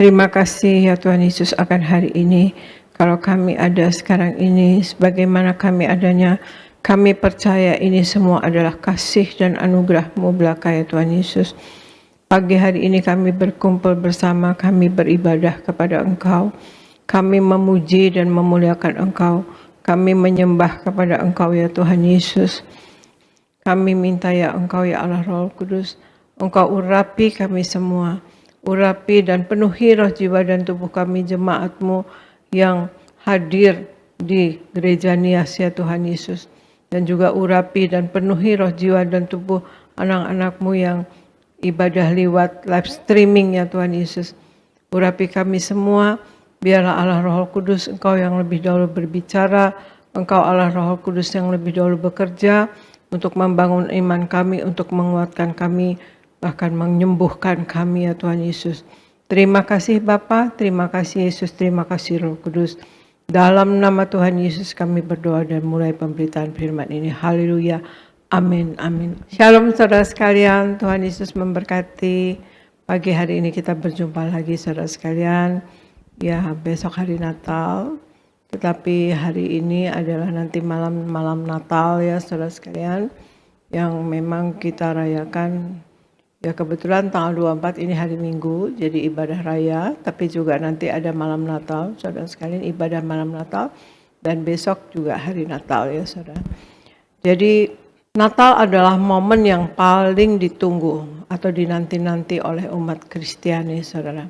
Terima kasih ya Tuhan Yesus akan hari ini. Kalau kami ada sekarang ini, sebagaimana kami adanya, kami percaya ini semua adalah kasih dan anugerah-Mu belaka ya Tuhan Yesus. Pagi hari ini kami berkumpul bersama, kami beribadah kepada Engkau. Kami memuji dan memuliakan Engkau. Kami menyembah kepada Engkau ya Tuhan Yesus. Kami minta ya Engkau ya Allah Roh Kudus, Engkau urapi kami semua. Urapi dan penuhi roh jiwa dan tubuh kami jemaat-Mu yang hadir di gereja Nias ya Tuhan Yesus. Dan juga urapi dan penuhi roh jiwa dan tubuh anak-anak-Mu yang ibadah lewat live streaming ya Tuhan Yesus. Urapi kami semua, biarlah Allah Roh Kudus Engkau yang lebih dahulu berbicara, Engkau Allah Roh Kudus yang lebih dahulu bekerja untuk membangun iman kami, untuk menguatkan kami, bahkan menyembuhkan kami ya Tuhan Yesus. Terima kasih Bapa, terima kasih Yesus, terima kasih Roh Kudus. Dalam nama Tuhan Yesus kami berdoa dan mulai pemberitaan firman ini. Haleluya. Amin, amin. Shalom saudara sekalian, Tuhan Yesus memberkati. Pagi hari ini kita berjumpa lagi saudara sekalian. Ya, besok hari Natal. Tetapi hari ini adalah nanti malam Natal ya saudara sekalian. Yang memang kita rayakan. Ya kebetulan tanggal 24 ini hari Minggu, jadi ibadah raya, tapi juga nanti ada malam Natal, saudara sekalian, ibadah malam Natal, dan besok juga hari Natal ya saudara. Jadi Natal adalah momen yang paling ditunggu atau dinanti-nanti oleh umat Kristiani saudara.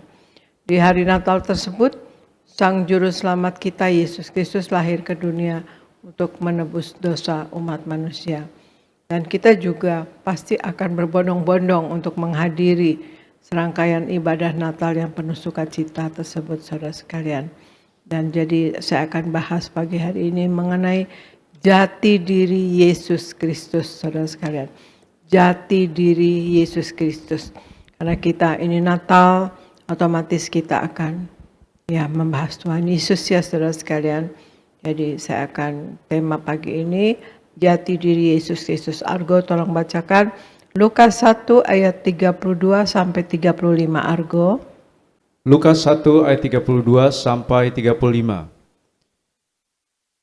Di hari Natal tersebut, Sang Juru Selamat kita Yesus Kristus lahir ke dunia untuk menebus dosa umat manusia. Dan kita juga pasti akan berbondong-bondong untuk menghadiri serangkaian ibadah Natal yang penuh sukacita tersebut saudara sekalian. Dan jadi saya akan bahas pagi hari ini mengenai jati diri Yesus Kristus saudara sekalian. Jati diri Yesus Kristus. Karena kita ini Natal, otomatis kita akan membahas Tuhan Yesus ya saudara sekalian. Jadi saya akan tema pagi ini jati diri Yesus Kristus. Argo tolong bacakan Lukas 1 ayat 32 sampai 35 Argo. Lukas 1 ayat 32 sampai 35.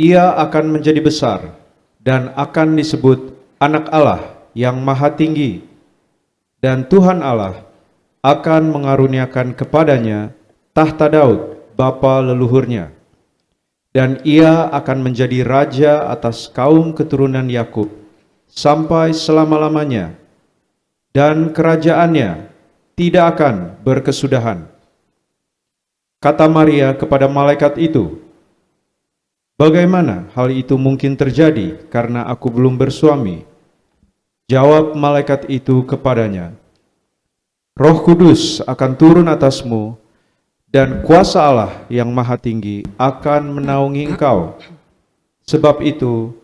Ia akan menjadi besar dan akan disebut Anak Allah yang Maha Tinggi, dan Tuhan Allah akan mengaruniakan kepadanya tahta Daud bapa leluhurnya. Dan ia akan menjadi raja atas kaum keturunan Yakub sampai selama-lamanya, dan kerajaannya tidak akan berkesudahan. Kata Maria kepada malaikat itu, "Bagaimana hal itu mungkin terjadi karena aku belum bersuami?" Jawab malaikat itu kepadanya, "Roh Kudus akan turun atasmu, dan kuasa Allah yang Maha Tinggi akan menaungi engkau. Sebab itu,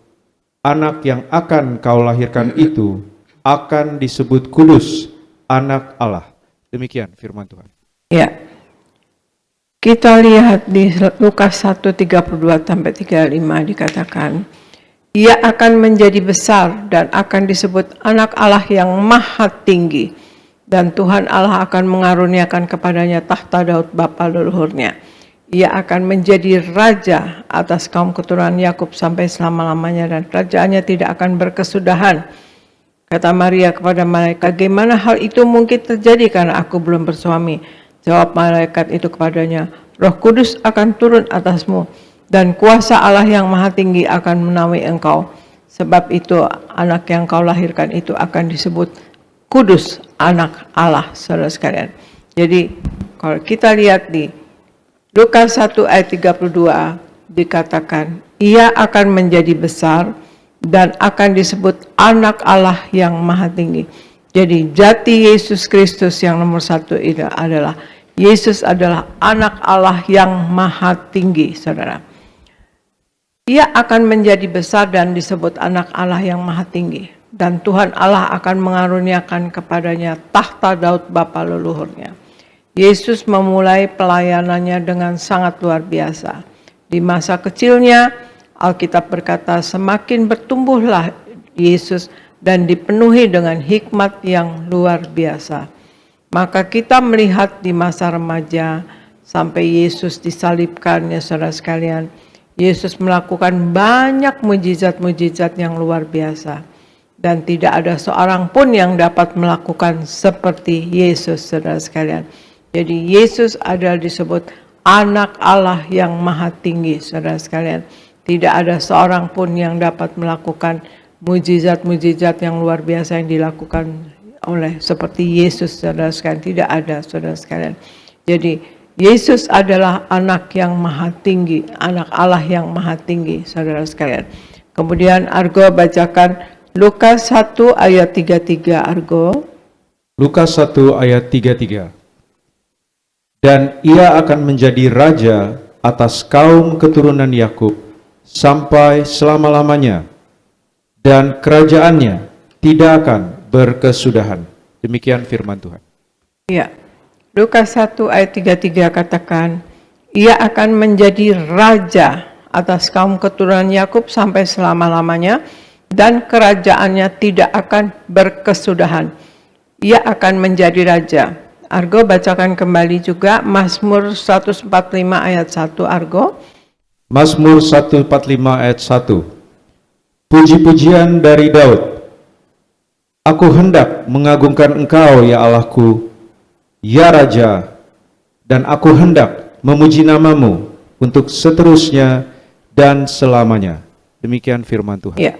anak yang akan kau lahirkan itu akan disebut kudus, Anak Allah." Demikian firman Tuhan. Ya. Kita lihat di Lukas 1:32 sampai 35 dikatakan, ia akan menjadi besar dan akan disebut Anak Allah yang Maha Tinggi. Dan Tuhan Allah akan mengaruniakan kepadanya tahta Daud bapa leluhurnya. Ia akan menjadi raja atas kaum keturunan Yakub sampai selama-lamanya, dan kerajaannya tidak akan berkesudahan. Kata Maria kepada malaikat, "Bagaimana hal itu mungkin terjadi karena aku belum bersuami?" Jawab malaikat itu kepadanya, "Roh Kudus akan turun atasmu, dan kuasa Allah yang Maha Tinggi akan menaungi engkau. Sebab itu anak yang kau lahirkan itu akan disebut kudus, Anak Allah," saudara sekalian. Jadi kalau kita lihat di Lukas 1 ayat 32 dikatakan, ia akan menjadi besar dan akan disebut Anak Allah yang Maha Tinggi. Jadi jati Yesus Kristus yang nomor satu itu adalah Yesus adalah Anak Allah yang Maha Tinggi, saudara. Ia akan menjadi besar dan disebut Anak Allah yang Maha Tinggi. Dan Tuhan Allah akan mengaruniakan kepadanya tahta Daud bapa leluhurnya. Yesus memulai pelayanannya dengan sangat luar biasa. Di masa kecilnya, Alkitab berkata semakin bertumbuhlah Yesus dan dipenuhi dengan hikmat yang luar biasa. Maka kita melihat di masa remaja sampai Yesus disalibkan, ya saudara sekalian, Yesus melakukan banyak mujizat-mujizat yang luar biasa. Dan tidak ada seorang pun yang dapat melakukan seperti Yesus, saudara sekalian. Jadi Yesus adalah disebut anak Allah yang maha tinggi, saudara sekalian. Tidak ada seorang pun yang dapat melakukan mujizat-mujizat yang luar biasa yang dilakukan oleh seperti Yesus, saudara sekalian. Tidak ada, saudara sekalian. Jadi Yesus adalah anak yang maha tinggi, anak Allah yang maha tinggi, saudara sekalian. Kemudian Argo bacakan Lukas 1 ayat 33, Argo. Lukas 1 ayat 33. Dan ia akan menjadi raja atas kaum keturunan Yakub sampai selama-lamanya, dan kerajaannya tidak akan berkesudahan. Demikian firman Tuhan. Ya, Lukas 1 ayat 33 katakan, ia akan menjadi raja atas kaum keturunan Yakub sampai selama-lamanya, dan kerajaannya tidak akan berkesudahan. Ia akan menjadi raja. Argo bacakan kembali juga Mazmur 145 ayat 1, Argo. Mazmur 145 ayat 1. Puji-pujian dari Daud. Aku hendak mengagungkan Engkau, ya Allahku, ya Raja, dan aku hendak memuji namamu untuk seterusnya dan selamanya. Demikian firman Tuhan. Ya,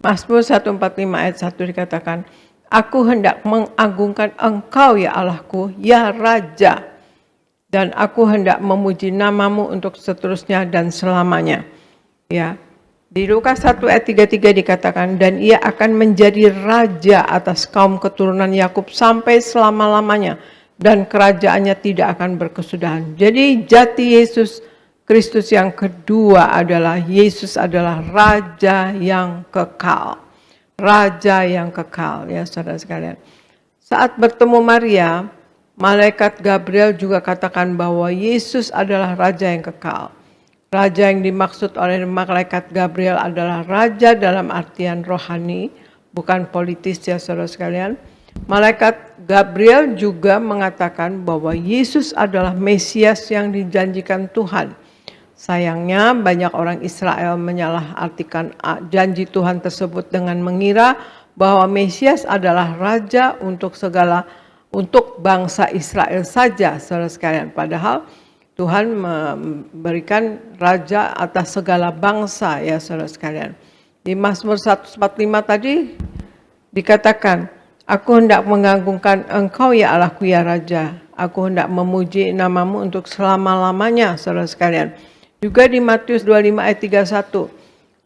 Mazmur 145 ayat 1 dikatakan, aku hendak mengagungkan Engkau, ya Allahku, ya Raja, dan aku hendak memuji namamu untuk seterusnya dan selamanya. Ya, di Lukas 1 ayat 33 dikatakan, dan ia akan menjadi raja atas kaum keturunan Yakub sampai selama-lamanya, dan kerajaannya tidak akan berkesudahan. Jadi jati Yesus Kristus yang kedua adalah Yesus adalah raja yang kekal. Raja yang kekal, ya saudara sekalian. Saat bertemu Maria, malaikat Gabriel juga katakan bahwa Yesus adalah raja yang kekal. Raja yang dimaksud oleh malaikat Gabriel adalah raja dalam artian rohani, bukan politis, ya saudara sekalian. Malaikat Gabriel juga mengatakan bahwa Yesus adalah Mesias yang dijanjikan Tuhan. Sayangnya banyak orang Israel menyalahartikan janji Tuhan tersebut dengan mengira bahwa Mesias adalah raja untuk bangsa Israel saja, saudara sekalian. Padahal Tuhan memberikan raja atas segala bangsa, ya saudara sekalian. Di Mazmur 145 tadi dikatakan, aku hendak mengagungkan Engkau, ya Allahku, ya Raja. Aku hendak memuji namamu untuk selama-lamanya, saudara sekalian. Juga di Matius 25 ayat 31,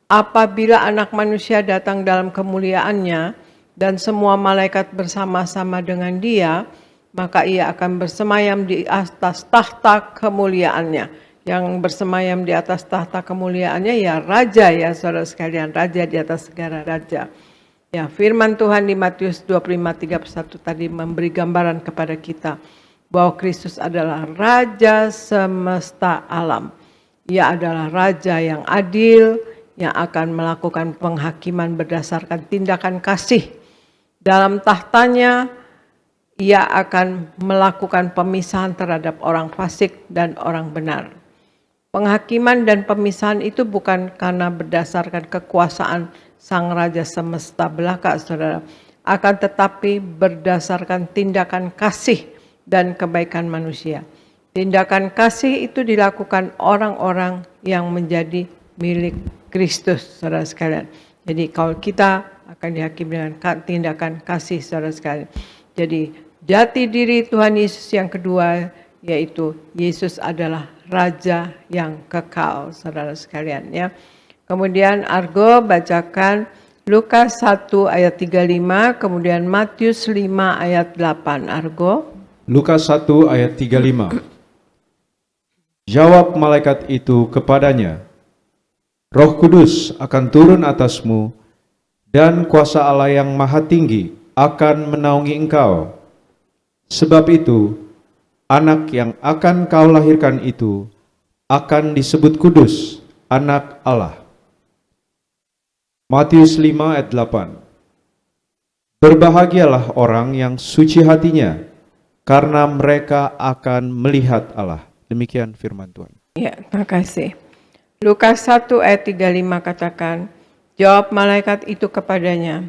apabila anak manusia datang dalam kemuliaannya dan semua malaikat bersama-sama dengan dia, maka ia akan bersemayam di atas tahta kemuliaannya. Yang bersemayam di atas tahta kemuliaannya ya raja, ya saudara sekalian, raja di atas segala raja. Ya, firman Tuhan di Matius 25:31 tadi memberi gambaran kepada kita bahwa Kristus adalah raja semesta alam. Ia adalah raja yang adil, yang akan melakukan penghakiman berdasarkan tindakan kasih. Dalam tahtanya, ia akan melakukan pemisahan terhadap orang fasik dan orang benar. Penghakiman dan pemisahan itu bukan karena berdasarkan kekuasaan sang raja semesta belaka, saudara, akan tetapi berdasarkan tindakan kasih dan kebaikan manusia. Tindakan kasih itu dilakukan orang-orang yang menjadi milik Kristus, saudara sekalian. Jadi kalau kita akan dihakimi dengan tindakan kasih, saudara sekalian. Jadi jati diri Tuhan Yesus yang kedua, yaitu Yesus adalah Raja yang kekal, saudara sekalian. Ya. Kemudian Argo bacakan Lukas 1 ayat 35, kemudian Matius 5 ayat 8. Argo. Lukas 1 ayat 35. Jawab malaikat itu kepadanya, Roh Kudus akan turun atasmu, dan kuasa Allah yang maha tinggi akan menaungi engkau. Sebab itu, anak yang akan kau lahirkan itu akan disebut kudus, anak Allah. Matius 5 ayat 8. Berbahagialah orang yang suci hatinya, karena mereka akan melihat Allah. Demikian firman Tuhan. Ya, terima kasih. Lukas 1 ayat 35 katakan, jawab malaikat itu kepadanya,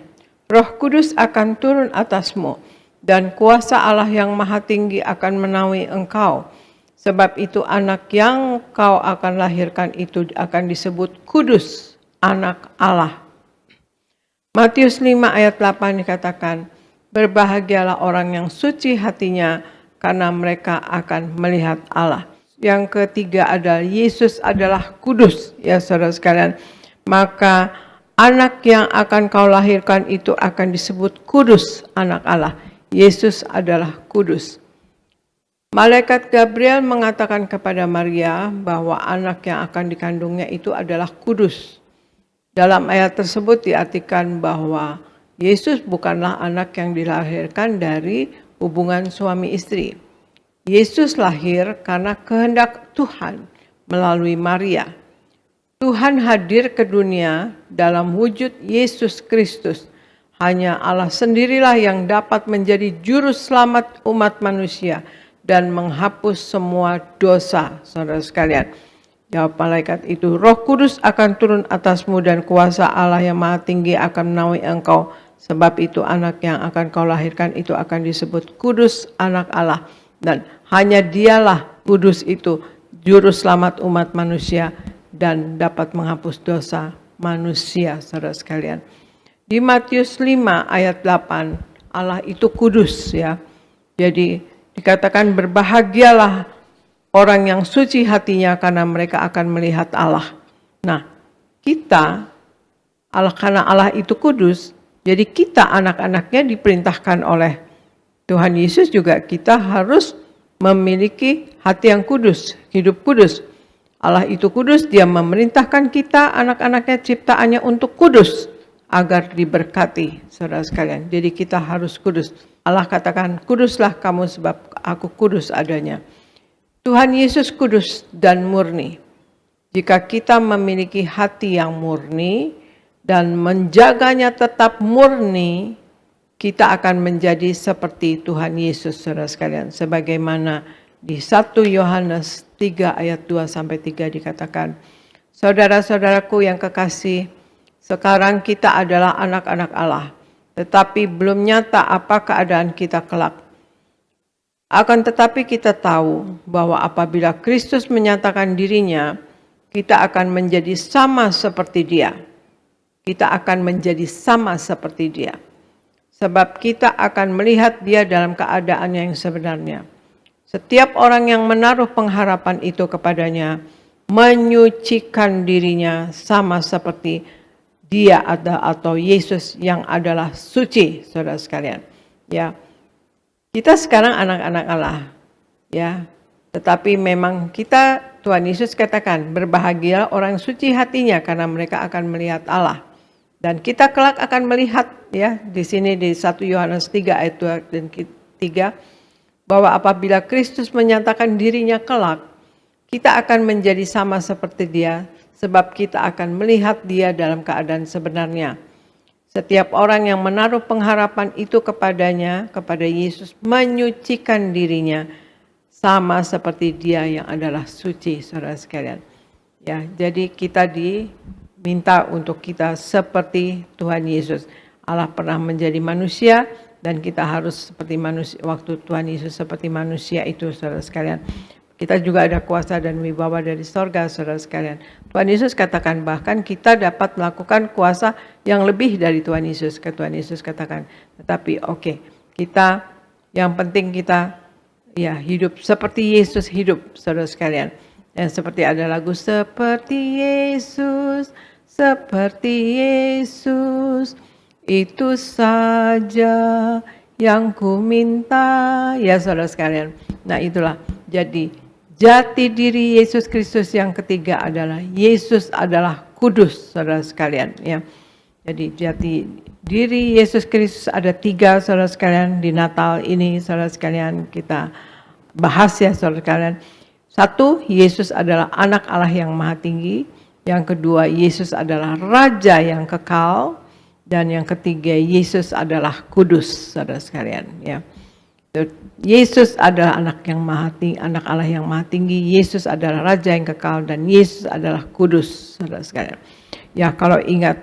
Roh Kudus akan turun atasmu, dan kuasa Allah yang Maha Tinggi akan menaungi engkau. Sebab itu anak yang kau akan lahirkan itu akan disebut kudus, anak Allah. Matius 5 ayat 8 dikatakan, berbahagialah orang yang suci hatinya, karena mereka akan melihat Allah. Yang ketiga adalah Yesus adalah kudus, ya saudara sekalian. Maka anak yang akan kau lahirkan itu akan disebut kudus, anak Allah. Yesus adalah kudus. Malaikat Gabriel mengatakan kepada Maria bahwa anak yang akan dikandungnya itu adalah kudus. Dalam ayat tersebut diartikan bahwa Yesus bukanlah anak yang dilahirkan dari hubungan suami istri. Yesus lahir karena kehendak Tuhan melalui Maria. Tuhan hadir ke dunia dalam wujud Yesus Kristus. Hanya Allah sendirilah yang dapat menjadi juru selamat umat manusia dan menghapus semua dosa, saudara sekalian. Jawab malaikat itu, Roh Kudus akan turun atasmu dan kuasa Allah yang Maha Tinggi akan menaungi engkau. Sebab itu anak yang akan kau lahirkan itu akan disebut kudus, anak Allah. Dan hanya dialah kudus itu, juru selamat umat manusia dan dapat menghapus dosa manusia, saudara sekalian. Di Matius 5 ayat 8, Allah itu kudus, ya. Jadi dikatakan berbahagialah orang yang suci hatinya karena mereka akan melihat Allah. Nah, kita, karena Allah itu kudus, jadi kita anak-anaknya diperintahkan oleh Tuhan Yesus juga kita harus memiliki hati yang kudus, hidup kudus. Allah itu kudus, dia memerintahkan kita anak-anaknya ciptaannya untuk kudus agar diberkati, saudara sekalian. Jadi kita harus kudus. Allah katakan, kuduslah kamu sebab aku kudus adanya. Tuhan Yesus kudus dan murni. Jika kita memiliki hati yang murni dan menjaganya tetap murni, kita akan menjadi seperti Tuhan Yesus, saudara sekalian. Sebagaimana di 1 Yohanes 3 ayat 2-3 dikatakan, saudara-saudaraku yang kekasih, sekarang kita adalah anak-anak Allah, tetapi belum nyata apa keadaan kita kelak. Akan tetapi kita tahu bahwa apabila Kristus menyatakan dirinya, kita akan menjadi sama seperti Dia. Kita akan menjadi sama seperti Dia. Sebab kita akan melihat Dia dalam keadaan yang sebenarnya. Setiap orang yang menaruh pengharapan itu kepadanya, menyucikan dirinya sama seperti Dia atau Yesus yang adalah suci, saudara sekalian. Ya, kita sekarang anak-anak Allah, ya. Tetapi memang kita, Tuhan Yesus katakan, berbahagia orang suci hatinya karena mereka akan melihat Allah. Dan kita kelak akan melihat, ya, di sini di 1 Yohanes 3 ayat 2 dan 3, bahwa apabila Kristus menyatakan dirinya kelak, kita akan menjadi sama seperti Dia, sebab kita akan melihat Dia dalam keadaan sebenarnya. Setiap orang yang menaruh pengharapan itu kepadanya, kepada Yesus, menyucikan dirinya, sama seperti Dia yang adalah suci, saudara sekalian. Ya, jadi kita diminta untuk kita seperti Tuhan Yesus. Allah pernah menjadi manusia dan kita harus seperti manusia. Waktu Tuhan Yesus seperti manusia itu, saudara sekalian. Kita juga ada kuasa dan wibawa dari sorga, saudara sekalian. Tuhan Yesus katakan bahkan kita dapat melakukan kuasa yang lebih dari Tuhan Yesus. Tuhan Yesus katakan, tetapi kita yang penting kita ya hidup seperti Yesus hidup, saudara sekalian. Dan seperti ada lagu, seperti Yesus, itu saja yang ku minta, ya saudara sekalian. Nah itulah, jadi jati diri Yesus Kristus yang ketiga adalah Yesus adalah kudus, saudara sekalian. Ya, jadi jati diri Yesus Kristus ada 3, saudara sekalian. Di Natal ini, saudara sekalian, kita bahas ya, saudara sekalian. 1, Yesus adalah anak Allah yang maha tinggi. Yang kedua, Yesus adalah Raja yang kekal. Dan yang ketiga, Yesus adalah kudus, saudara sekalian. Ya. Yesus adalah anak Allah yang maha tinggi, Yesus adalah Raja yang kekal, dan Yesus adalah kudus, saudara sekalian. Ya, kalau ingat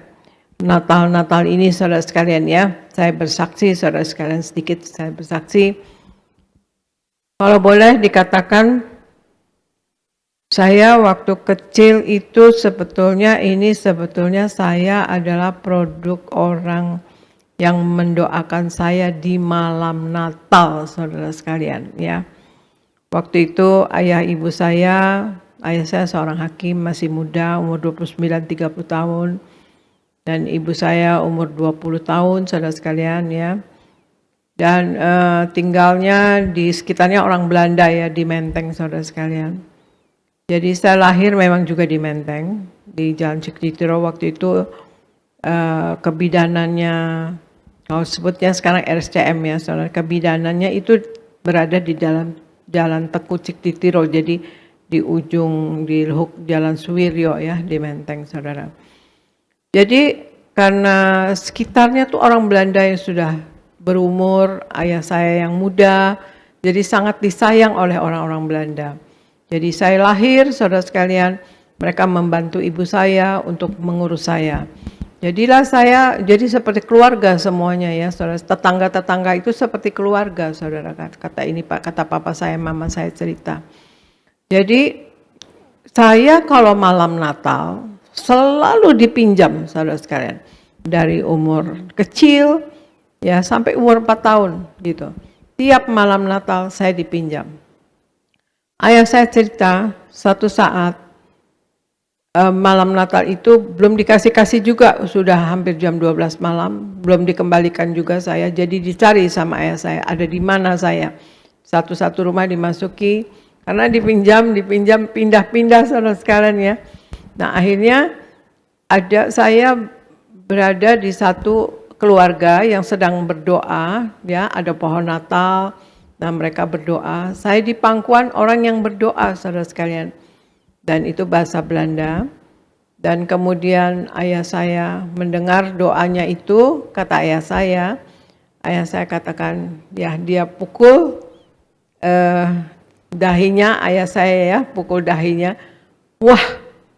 Natal ini, saudara sekalian, ya, saya bersaksi, saudara sekalian, sedikit saya bersaksi. Kalau boleh dikatakan, saya waktu kecil itu sebetulnya saya adalah produk orang yang mendoakan saya di malam Natal, saudara sekalian, ya. Waktu itu ayah saya seorang hakim, masih muda, umur 29-30 tahun, dan ibu saya umur 20 tahun, saudara sekalian, ya. Dan tinggalnya di sekitarnya orang Belanda, ya, di Menteng, saudara sekalian. Jadi saya lahir memang juga di Menteng, di Jalan Ciktitiro. Waktu itu kebidanannya, kalau sebutnya sekarang RSCM, ya, saudara, kebidanannya itu berada di dalam Jalan Teku Ciktitiro, jadi di ujung di Jalan Suwiryo, ya, di Menteng, saudara. Jadi karena sekitarnya tuh orang Belanda yang sudah berumur, ayah saya yang muda, jadi sangat disayang oleh orang-orang Belanda. Jadi saya lahir, saudara sekalian, mereka membantu ibu saya untuk mengurus saya. Jadilah saya jadi seperti keluarga semuanya, ya, saudara. Tetangga-tetangga itu seperti keluarga, saudara. Kata papa saya, mama saya cerita. Jadi saya kalau malam Natal selalu dipinjam, saudara sekalian, dari umur kecil, ya, sampai umur 4 tahun gitu. Tiap malam Natal saya dipinjam. Ayah saya cerita satu saat malam Natal itu belum dikasih juga, sudah hampir jam 12 malam, belum dikembalikan juga saya, jadi dicari sama ayah saya, ada di mana saya. Satu-satu rumah dimasuki, karena dipinjam, pindah-pindah, saudara sekalian, ya. Nah, akhirnya saya berada di satu keluarga yang sedang berdoa, ya, ada pohon Natal, nah mereka berdoa. Saya di pangkuan orang yang berdoa, saudara sekalian. Dan itu bahasa Belanda. Dan kemudian ayah saya mendengar doanya itu, kata ayah saya katakan, ya, dia pukul dahinya, ayah saya, ya, pukul dahinya. Wah,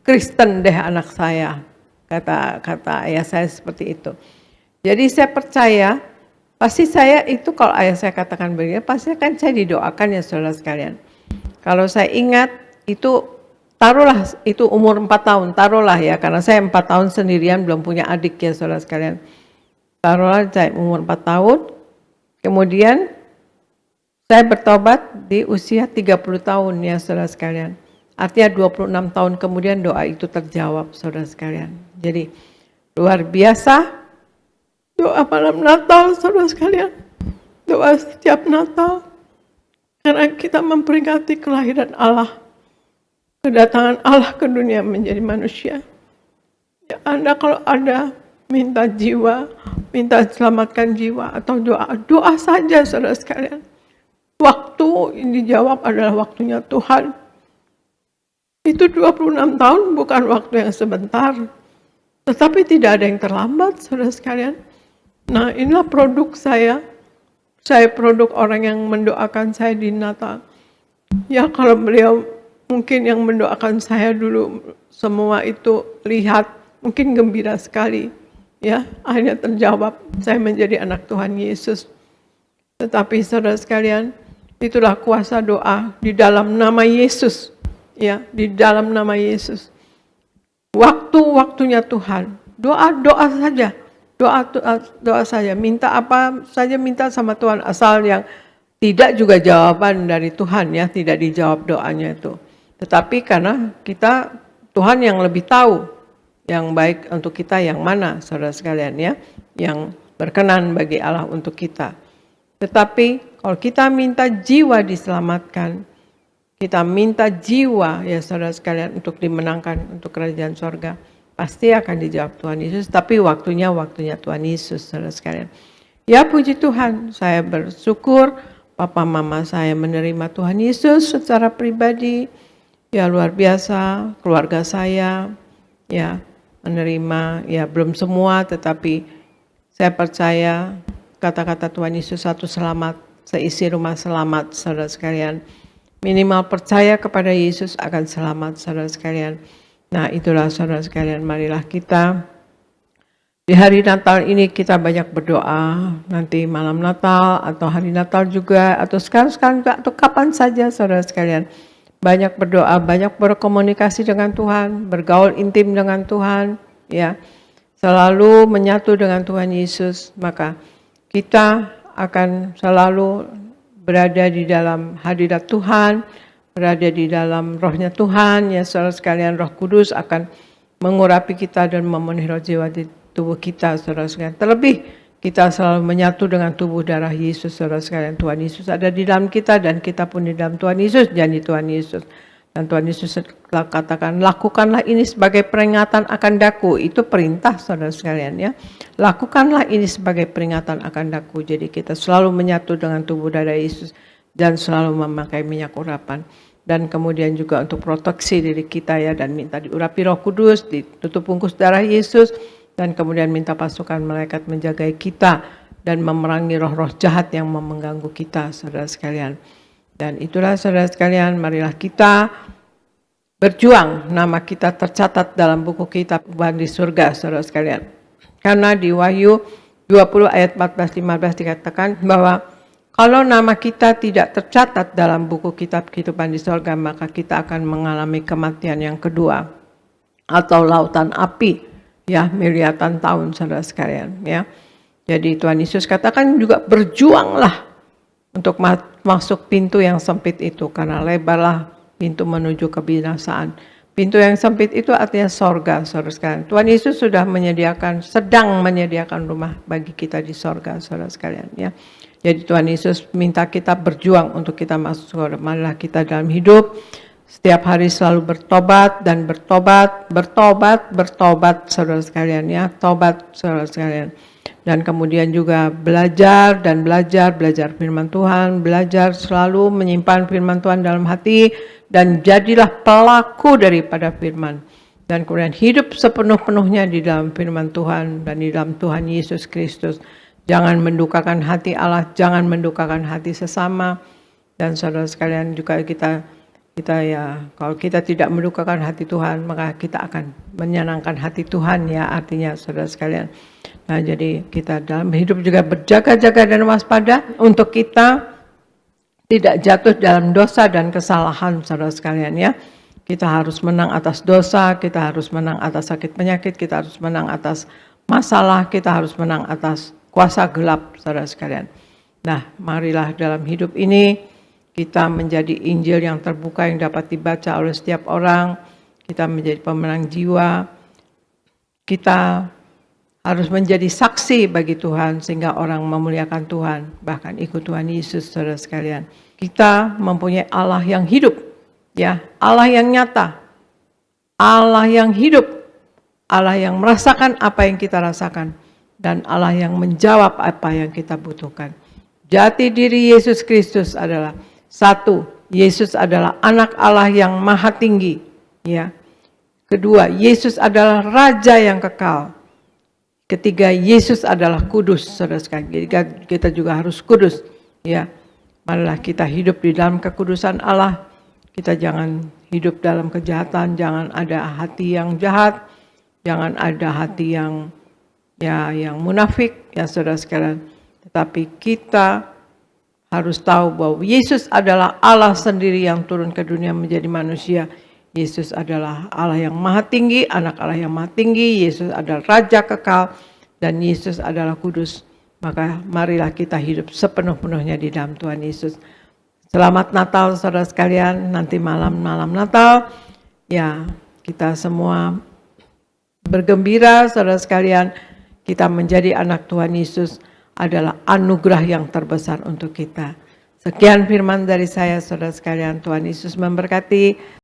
Kristen deh anak saya, kata ayah saya seperti itu. Jadi saya percaya, pasti saya itu kalau ayah saya katakan begini, pasti kan saya didoakan, ya, saudara sekalian. Kalau saya ingat itu, taruhlah itu umur 4 tahun, taruhlah, ya, karena saya 4 tahun sendirian, belum punya adik, ya, saudara sekalian. Taruhlah saya umur 4 tahun, kemudian saya bertobat di usia 30 tahun, ya, saudara sekalian. Artinya 26 tahun kemudian doa itu terjawab, saudara sekalian. Jadi luar biasa doa malam Natal, saudara sekalian. Doa setiap Natal, karena kita memperingati kelahiran Allah, kedatangan Allah ke dunia menjadi manusia. Ya, Anda kalau ada minta jiwa, minta selamatkan jiwa, atau doa saja, saudara sekalian. Waktu yang dijawab adalah waktunya Tuhan. Itu 26 tahun bukan waktu yang sebentar, tetapi tidak ada yang terlambat, saudara sekalian. Nah, inilah produk saya produk orang yang mendoakan saya di Natal. Ya, kalau beliau mungkin yang mendoakan saya dulu semua itu lihat, mungkin gembira sekali, ya, akhirnya terjawab, saya menjadi anak Tuhan Yesus. Tetapi saudara sekalian, itulah kuasa doa di dalam nama Yesus, ya, di dalam nama Yesus. Waktu-waktunya Tuhan, doa saja, doa saja, minta apa saja, minta sama Tuhan, asal yang tidak juga jawaban dari Tuhan, ya, tidak dijawab doanya itu. Tetapi karena Tuhan yang lebih tahu yang baik untuk kita yang mana, saudara sekalian, ya, yang berkenan bagi Allah untuk kita. Tetapi kalau kita minta jiwa diselamatkan, kita minta jiwa, ya, saudara sekalian, untuk dimenangkan untuk kerajaan sorga, pasti akan dijawab Tuhan Yesus. Tapi waktunya Tuhan Yesus, saudara sekalian. Ya, puji Tuhan, saya bersyukur papa mama saya menerima Tuhan Yesus secara pribadi. Ya, luar biasa, keluarga saya, ya, menerima, ya, belum semua, tetapi saya percaya kata-kata Tuhan Yesus, satu selamat seisi rumah selamat, saudara sekalian. Minimal percaya kepada Yesus akan selamat, saudara sekalian. Nah, itulah saudara sekalian, marilah kita di hari Natal ini kita banyak berdoa, nanti malam Natal atau hari Natal juga, atau sekarang juga, atau kapan saja saudara sekalian. Banyak berdoa, banyak berkomunikasi dengan Tuhan, bergaul intim dengan Tuhan, ya. Selalu menyatu dengan Tuhan Yesus, maka kita akan selalu berada di dalam hadirat Tuhan, berada di dalam rohnya Tuhan, ya saudara sekalian. Roh Kudus akan mengurapi kita dan memenuhi roh jiwa di tubuh kita, saudara sekalian. Terlebih kita selalu menyatu dengan tubuh darah Yesus, saudara sekalian. Tuhan Yesus ada di dalam kita dan kita pun di dalam Tuhan Yesus, janji Tuhan Yesus. Dan Tuhan Yesus katakan, lakukanlah ini sebagai peringatan akan daku. Itu perintah, saudara sekalian, ya. Lakukanlah ini sebagai peringatan akan daku. Jadi kita selalu menyatu dengan tubuh darah Yesus dan selalu memakai minyak urapan. Dan kemudian juga untuk proteksi diri kita, ya, dan minta diurapi Roh Kudus, ditutup bungkus darah Yesus, dan kemudian minta pasukan malaikat menjagai kita dan memerangi roh-roh jahat yang mengganggu kita, saudara sekalian. Dan itulah saudara sekalian, marilah kita berjuang, nama kita tercatat dalam buku kitab Tuhan di surga, saudara sekalian. Karena di Wahyu 20 ayat 14-15 dikatakan bahwa kalau nama kita tidak tercatat dalam buku kitab kehidupan di surga, maka kita akan mengalami kematian yang kedua atau lautan api, ya, miliaran tahun, saudara sekalian, ya. Jadi Tuhan Yesus katakan juga berjuanglah untuk masuk pintu yang sempit itu, karena lebarlah pintu menuju kebinasaan. Pintu yang sempit itu artinya sorga, saudara sekalian. Tuhan Yesus sudah sedang menyediakan rumah bagi kita di sorga, saudara sekalian, ya. Jadi Tuhan Yesus minta kita berjuang untuk kita masuk surga. Marilah kita dalam hidup setiap hari selalu bertobat dan bertobat, saudara sekalian, ya. Tobat, saudara sekalian. Dan kemudian juga belajar firman Tuhan, belajar selalu menyimpan firman Tuhan dalam hati, dan jadilah pelaku daripada firman. Dan kemudian hidup sepenuh-penuhnya di dalam firman Tuhan dan di dalam Tuhan Yesus Kristus. Jangan mendukakan hati Allah, jangan mendukakan hati sesama. Dan saudara sekalian juga kita ya, kalau kita tidak mendukakan hati Tuhan, maka kita akan menyenangkan hati Tuhan, ya, artinya saudara sekalian. Nah, jadi kita dalam hidup juga berjaga-jaga dan waspada untuk kita tidak jatuh dalam dosa dan kesalahan, saudara sekalian, ya. Kita harus menang atas dosa, kita harus menang atas sakit penyakit, kita harus menang atas masalah, kita harus menang atas kuasa gelap, saudara sekalian. Nah, marilah dalam hidup ini kita menjadi Injil yang terbuka yang dapat dibaca oleh setiap orang. Kita menjadi pemenang jiwa. Kita harus menjadi saksi bagi Tuhan sehingga orang memuliakan Tuhan, bahkan ikut Tuhan Yesus, saudara sekalian. Kita mempunyai Allah yang hidup, ya, Allah yang nyata, Allah yang hidup, Allah yang merasakan apa yang kita rasakan, dan Allah yang menjawab apa yang kita butuhkan. Jati diri Yesus Kristus adalah satu, Yesus adalah anak Allah yang maha tinggi, ya. Kedua, Yesus adalah Raja yang kekal. Ketiga, Yesus adalah kudus, saudara sekalian. Jadi kita juga harus kudus, ya. Marilah kita hidup di dalam kekudusan Allah. Kita jangan hidup dalam kejahatan, jangan ada hati yang jahat, jangan ada hati yang munafik, ya saudara sekalian. Tetapi kita harus tahu bahwa Yesus adalah Allah sendiri yang turun ke dunia menjadi manusia. Yesus adalah Allah yang maha tinggi, anak Allah yang maha tinggi. Yesus adalah Raja kekal dan Yesus adalah kudus. Maka marilah kita hidup sepenuh-penuhnya di dalam Tuhan Yesus. Selamat Natal, saudara sekalian. Nanti malam Natal, ya, kita semua bergembira, saudara sekalian. Kita menjadi anak Tuhan Yesus adalah anugerah yang terbesar untuk kita. Sekian firman dari saya, saudara sekalian. Tuhan Yesus memberkati.